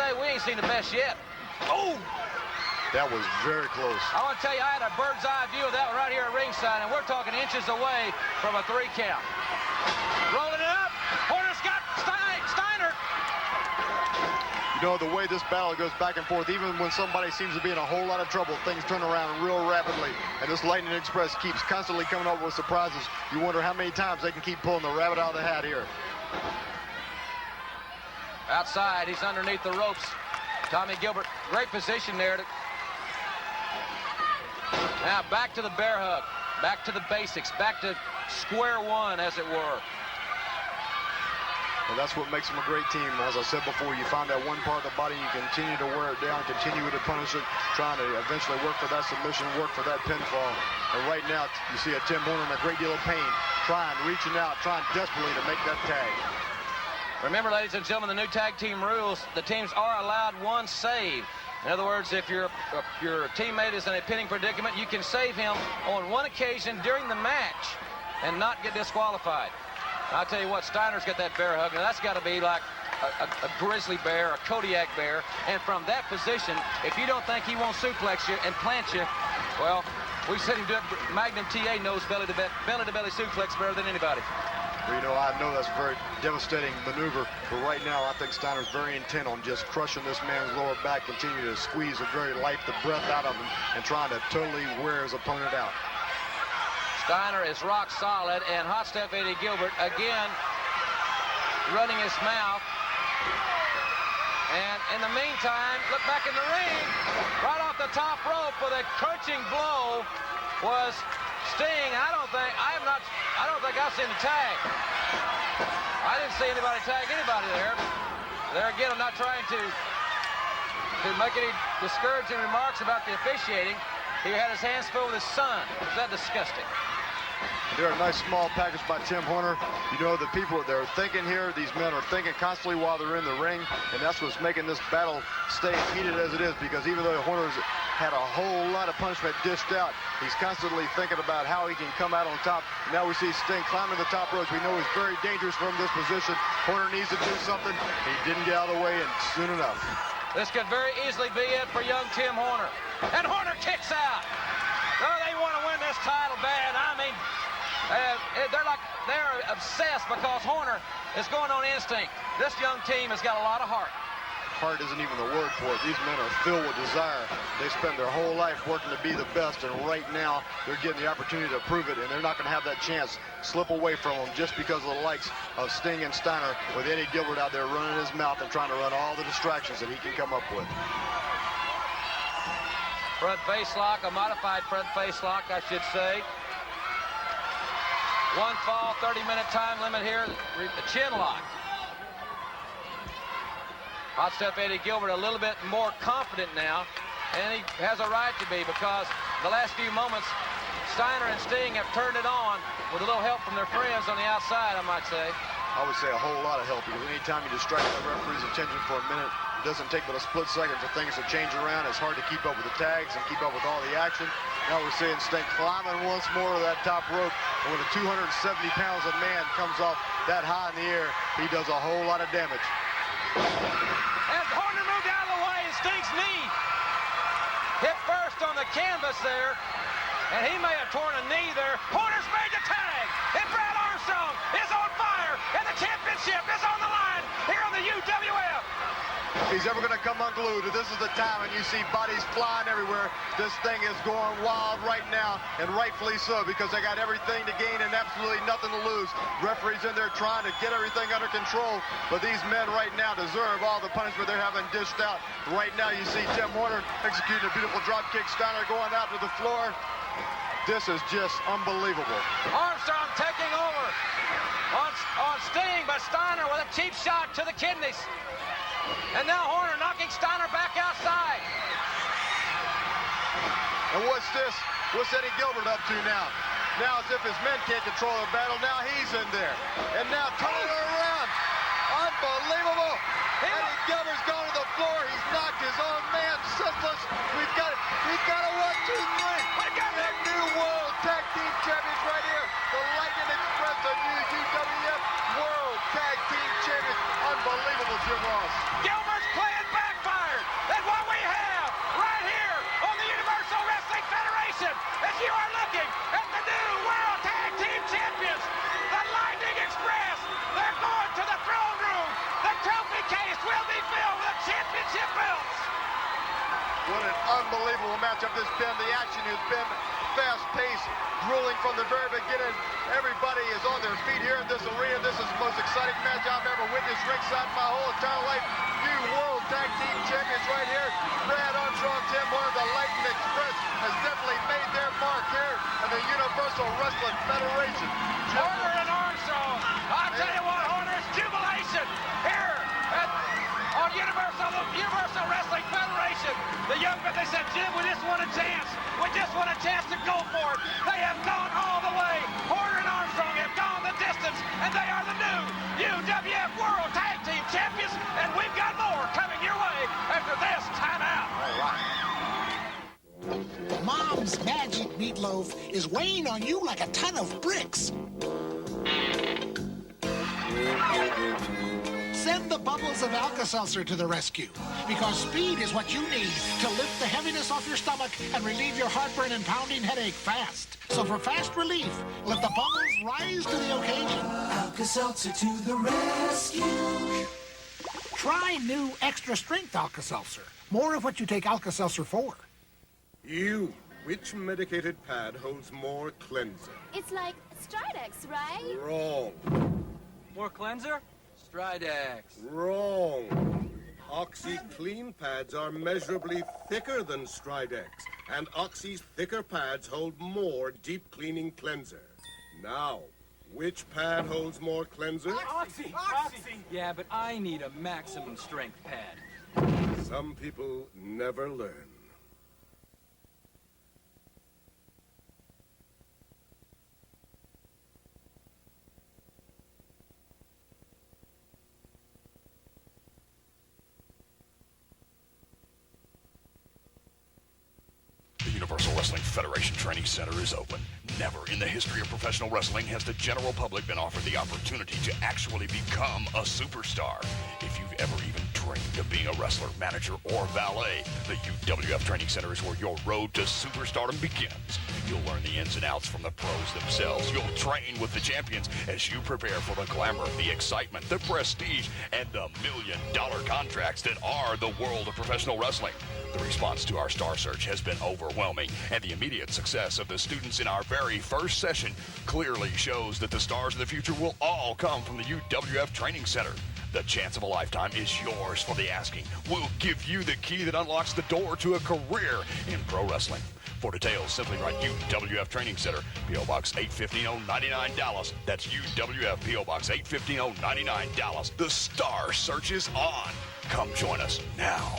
say, we ain't seen the best yet. Oh! That was very close. I want to tell you, I had a bird's eye view of that right here at ringside, and we're talking inches away from a 3 count. Rolling it up. Horner's got Steiner. You know, the way this battle goes back and forth, even when somebody seems to be in a whole lot of trouble, things turn around real rapidly. And this Lightning Express keeps constantly coming up with surprises. You wonder how many times they can keep pulling the rabbit out of the hat here. Outside, he's underneath the ropes. Tommy Gilbert, great position there. Now back to the bear hug, back to the basics, back to square one, as it were. Well, that's what makes them a great team. As I said before, you find that one part of the body, you continue to wear it down, continue to punish it, trying to eventually work for that submission, work for that pinfall. And right now, you see a Tim Horner in a great deal of pain, reaching out, trying desperately to make that tag. Remember, ladies and gentlemen, the new tag team rules, the teams are allowed one save. In other words, if your teammate is in a pinning predicament, you can save him on one occasion during the match and not get disqualified. I'll tell you what, Steiner's got that bear hug. Now, that's got to be like a grizzly bear, a Kodiak bear. And from that position, if you don't think he won't suplex you and plant you, well, we've seen him do it. Magnum TA knows belly-to-belly suplex better than anybody. Well, you know, I know that's a very devastating maneuver, but right now I think Steiner's very intent on just crushing this man's lower back, continue to squeeze the very life, the breath out of him, and trying to totally wear his opponent out. Steiner is rock solid, and Hot Stuff Eddie Gilbert again running his mouth. And in the meantime, look back in the ring, right off the top rope with a crunching blow was Sting. I don't think I've seen the tag. I didn't see anybody tag anybody there. There again, I'm not trying to make any discouraging remarks about the officiating. He had his hands full with his son. Is that disgusting? They're a nice small package by Tim Horner. You know, the people, they're thinking here, these men are thinking constantly while they're in the ring, and that's what's making this battle stay heated as it is, because even though Horner's had a whole lot of punishment dished out, he's constantly thinking about how he can come out on top. Now we see Sting climbing the top ropes. We know he's very dangerous from this position. Horner needs to do something. He didn't get out of the way, and soon enough. This could very easily be it for young Tim Horner. And Horner kicks out. Oh, they want to win this title bad. I mean, they're obsessed because Horner is going on instinct. This young team has got a lot of heart. Heart isn't even the word for it. These men are filled with desire. They spend their whole life working to be the best, and right now they're getting the opportunity to prove it, and they're not going to have that chance slip away from them just because of the likes of Sting and Steiner, with Eddie Gilbert out there running his mouth and trying to run all the distractions that he can come up with. Front face lock, a modified front face lock, I should say. One fall, 30-minute time limit here. The chin lock. Hot Stuff Eddie Gilbert a little bit more confident now, and he has a right to be, because the last few moments, Steiner and Sting have turned it on with a little help from their friends on the outside, I might say. I would say a whole lot of help, because anytime you distract the referee's attention for a minute, it doesn't take but a split second for things to change around. It's hard to keep up with the tags and keep up with all the action. Now we're seeing Sting climbing once more to that top rope. And when a 270 pounds of man comes off that high in the air, he does a whole lot of damage. And Horner moved out of the way, and Sting's knee hit first on the canvas there. And he may have torn a knee there. Horner's made the tag, and Brad Armstrong is on fire, and the championship is on the line here on the UWF. If he's ever going to come unglued, this is the time, and you see bodies flying everywhere. This thing is going wild right now, and rightfully so, because they got everything to gain and absolutely nothing to lose. Referees in there trying to get everything under control, but these men right now deserve all the punishment they're having dished out. Right now you see Tim Horner executing a beautiful drop kick. Steiner going out to the floor. This is just unbelievable. Armstrong taking over on Sting, but Steiner with a cheap shot to the kidneys. And now Horner knocking Steiner back outside. And what's this? What's Eddie Gilbert up to now? Now, as if his men can't control the battle, now he's in there. And now turning it around. Unbelievable. Eddie Gilbert's going to the floor. He's knocked his own man senseless. We've got it. We've got a 1, 2, 3. We got the new World Tag Team Champions right here. The Lightning Express, the new UWF World Tag Team Champions. Unbelievable, Jim Ross. Gilbert's playing back unbelievable matchup this been. The action has been fast-paced, grueling from the very beginning. Everybody is on their feet here in this arena. This is the most exciting match I've ever witnessed ringside in my whole entire life. New World Tag Team Champions right here. Brad Armstrong, Tim Horner, the Lightning Express has definitely made their mark here in the Universal Wrestling Federation. Horner and Armstrong. I'll tell you what, Horner, it's jubilation here on Universal Wrestling Federation. The young men, they said, Jim, we just want a chance. We just want a chance to go for it. They have gone all the way. Horner and Armstrong have gone the distance, and they are the new UWF World Tag Team Champions, and we've got more coming your way after this timeout. All right. Mom's magic meatloaf is weighing on you like a ton of bricks. Send the bubbles of Alka-Seltzer to the rescue, because speed is what you need to lift the heaviness off your stomach and relieve your heartburn and pounding headache fast. So for fast relief, let the bubbles rise to the occasion. Alka-Seltzer to the rescue. Try new extra strength Alka-Seltzer. More of what you take Alka-Seltzer for. You, which medicated pad holds more cleanser? It's like Stridex, right? Wrong. More cleanser? Stridex. Wrong. OxyClean pads are measurably thicker than Stridex, and Oxy's thicker pads hold more deep cleaning cleanser. Now, which pad holds more cleanser? Oxy! Yeah, but I need a maximum strength pad. Some people never learn. The Universal Wrestling Federation Training Center is open. Never in the history of professional wrestling has the general public been offered the opportunity to actually become a superstar. If you've ever even dreamed of being a wrestler, manager, or valet, the UWF Training Center is where your road to superstardom begins. You'll learn the ins and outs from the pros themselves. You'll train with the champions as you prepare for the glamour, the excitement, the prestige, and the million-dollar contracts that are the world of professional wrestling. The response to our Star Search has been overwhelming, and the immediate success of the students in our very first session clearly shows that the stars of the future will all come from the UWF Training Center. The chance of a lifetime is yours for the asking. We'll give you the key that unlocks the door to a career in pro wrestling. For details, simply write UWF Training Center, P.O. Box 815-099 Dallas. That's UWF, P.O. Box 815-099 Dallas. The Star Search is on. Come join us now.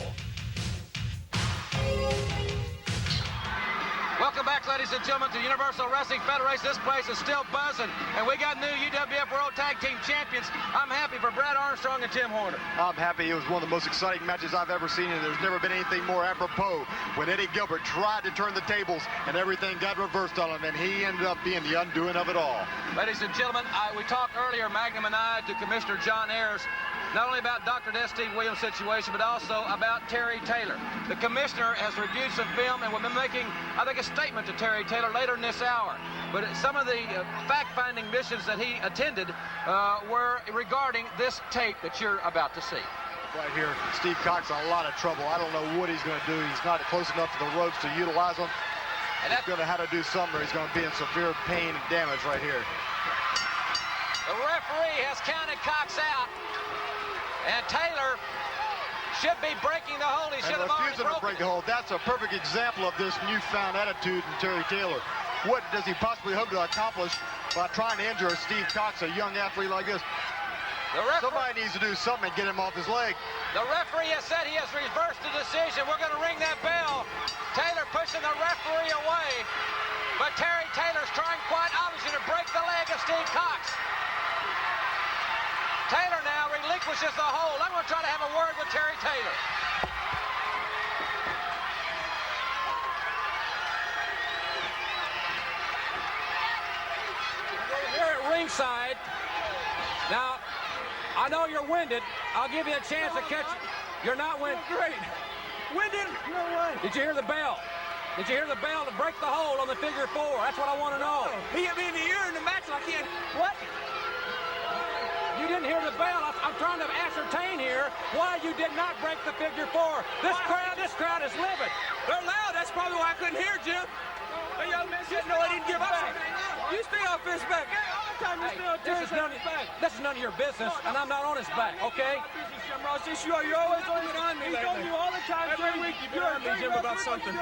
Welcome back, ladies and gentlemen, to Universal Wrestling Federation. This place is still buzzing, and we got new UWF World Tag Team Champions. I'm happy for Brad Armstrong and Tim Horner. I'm happy. It was one of the most exciting matches I've ever seen, and there's never been anything more apropos when Eddie Gilbert tried to turn the tables and everything got reversed on him, and he ended up being the undoing of it all. Ladies and gentlemen, we talked earlier, Magnum and I, to Commissioner John Ayers, not only about Dr. Death Steve Williams' situation, but also about Terry Taylor. The commissioner has reviewed some film, and we'll be making, I think, a statement to Terry Taylor later in this hour. But some of the fact-finding missions that he attended were regarding this tape that you're about to see. Right here, Steve Cox in a lot of trouble. I don't know what he's going to do. He's not close enough to the ropes to utilize them. And he's going to have to do something, or he's going to be in severe pain and damage right here. The referee has counted Cox out. And Taylor should be breaking the hold. He should have already refusing to break the hold. That's a perfect example of this newfound attitude in Terry Taylor. What does he possibly hope to accomplish by trying to injure Steve Cox, a young athlete like this? Somebody needs to do something and get him off his leg. The referee has said he has reversed the decision. We're going to ring that bell. Taylor pushing the referee away. But Terry Taylor's trying quite obviously to break the leg of Steve Cox. Taylor now relinquishes the hold. I'm going to try to have a word with Terry Taylor. Here at ringside. Now, I know you're winded. I'll give you a chance to catch it. You're not winded. Great. Winded? No way. Did you hear the bell? Did you hear the bell to break the hold on the figure four? That's what I want to know. He hit me in the ear in the match like he had... What? You didn't hear the bell. I'm trying to ascertain here why you did not break the figure 4. This crowd is livid. They're loud. That's probably why I couldn't hear, Jim. The young man said no, he didn't give up. You stay off his back. All the time you stay on Terry's back. This is none of your business, and I'm not on his back, okay? Ross, yes, you are. You're always on me. He's on you all the time. Every week you get on me, Jim, about something.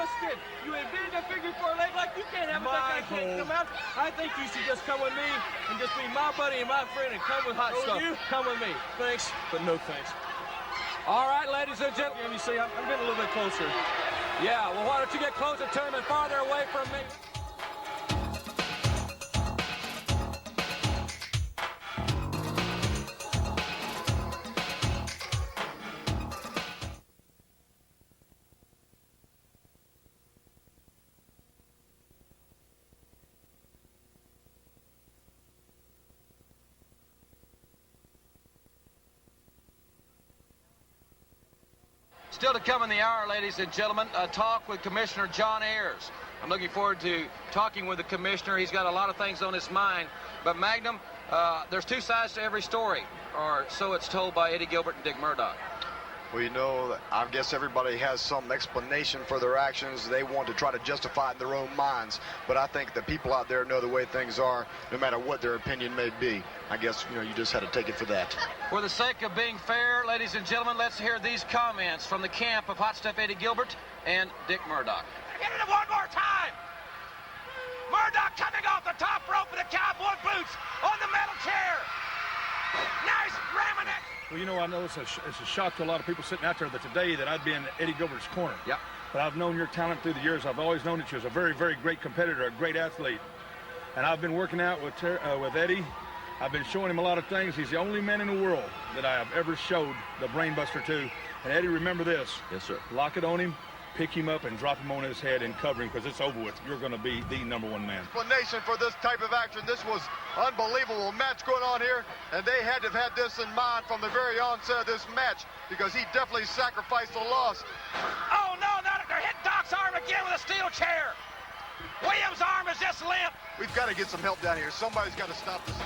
You invented a figure 4 leg like you can't have it. That guy can't come out. I think you should just come with me and just be my buddy and my friend and come with hot stuff. Come with me. Thanks, but no thanks. All right, ladies and gentlemen. You see, I'm getting a little bit closer. Yeah, well, why don't you get closer to him and farther away from me? Still to come in the hour, ladies and gentlemen, a talk with Commissioner John Ayers. I'm looking forward to talking with the commissioner. He's got a lot of things on his mind. But Magnum, there's two sides to every story, or so it's told by Eddie Gilbert and Dick Murdoch. Well, you know, I guess everybody has some explanation for their actions. They want to try to justify it in their own minds. But I think the people out there know the way things are, no matter what their opinion may be. I guess, you know, you just had to take it for that. For the sake of being fair, ladies and gentlemen, let's hear these comments from the camp of Hot Stuff Eddie Gilbert and Dick Murdoch. Get it one more time. Murdoch coming off the top rope with the cowboy boots on the metal chair. Nice ramming it. Well, you know, I know it's a shock to a lot of people sitting out there that today that I'd be in Eddie Gilbert's corner. Yeah. But I've known your talent through the years. I've always known that you was a very, very great competitor, a great athlete. And I've been working out with Eddie. I've been showing him a lot of things. He's the only man in the world that I have ever showed the Brainbuster to. And Eddie, remember this. Yes, sir. Lock it on him, pick him up, and drop him on his head and cover him, because it's over with. You're going to be the #1 man. Explanation for this type of action. This was unbelievable match going on here, and they had to have had this in mind from the very onset of this match, because he definitely sacrificed a loss. Oh, no, they're hitting Doc's arm again with a steel chair. Williams' arm is just limp. We've got to get some help down here. Somebody's got to stop this thing.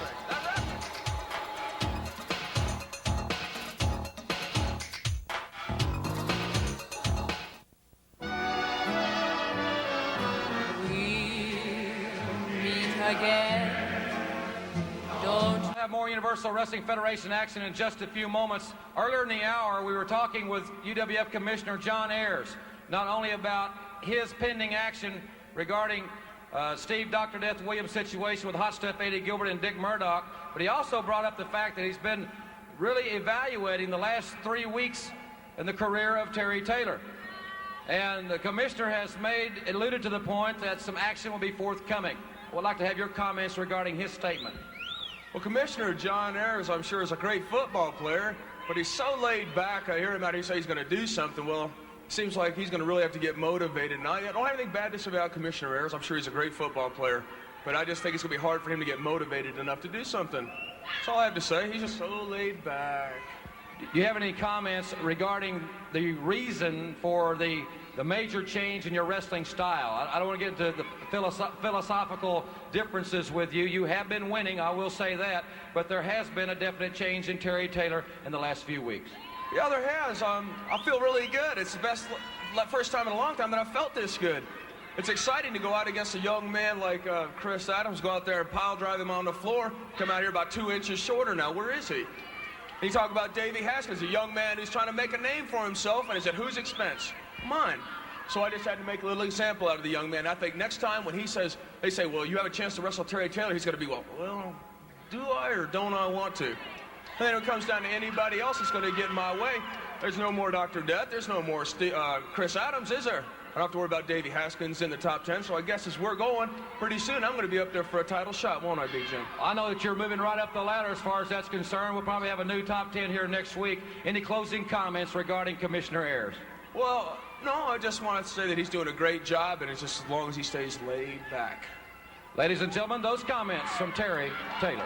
We'll have more Universal Wrestling Federation action in just a few moments. Earlier in the hour, we were talking with UWF Commissioner John Ayers, not only about his pending action regarding Steve Dr. Death Williams' situation with Hot Stuff Eddie Gilbert and Dick Murdoch, but he also brought up the fact that he's been really evaluating the last 3 weeks in the career of Terry Taylor. And the commissioner has alluded to the point that some action will be forthcoming. I would like to have your comments regarding his statement. Well, Commissioner John Ayers, I'm sure, is a great football player, but he's so laid back. I hear him out here say he's going to do something. Well, it seems like he's going to really have to get motivated. And I don't have anything bad to say about Commissioner Ayers. I'm sure he's a great football player, but I just think it's going to be hard for him to get motivated enough to do something. That's all I have to say. He's just so laid back. Do you have any comments regarding the reason for the major change in your wrestling style? I don't want to get into the philosophical differences with you. You have been winning, I will say that, but there has been a definite change in Terry Taylor in the last few weeks. Yeah, there has. I feel really good. It's the first time in a long time that I've felt this good. It's exciting to go out against a young man like Chris Adams, go out there and pile drive him on the floor, come out here about 2 inches shorter now. Where is he? And you talk about Davey Haskins, a young man who's trying to make a name for himself, and it's at whose expense? Mine. So I just had to make a little example out of the young man. I think next time when they say, well, you have a chance to wrestle Terry Taylor, he's going to be, well, do I or don't I want to? And then when it comes down to anybody else that's going to get in my way, there's no more Dr. Death, there's no more Chris Adams, is there? I don't have to worry about Davey Haskins in the top 10, so I guess as we're going, pretty soon I'm going to be up there for a title shot, won't I, Big Jim? I know that you're moving right up the ladder as far as that's concerned. We'll probably have a new top 10 here next week. Any closing comments regarding Commissioner Ayers? Well, no, I just wanted to say that he's doing a great job, and it's just as long as he stays laid back. Ladies and gentlemen, those comments from Terry Taylor.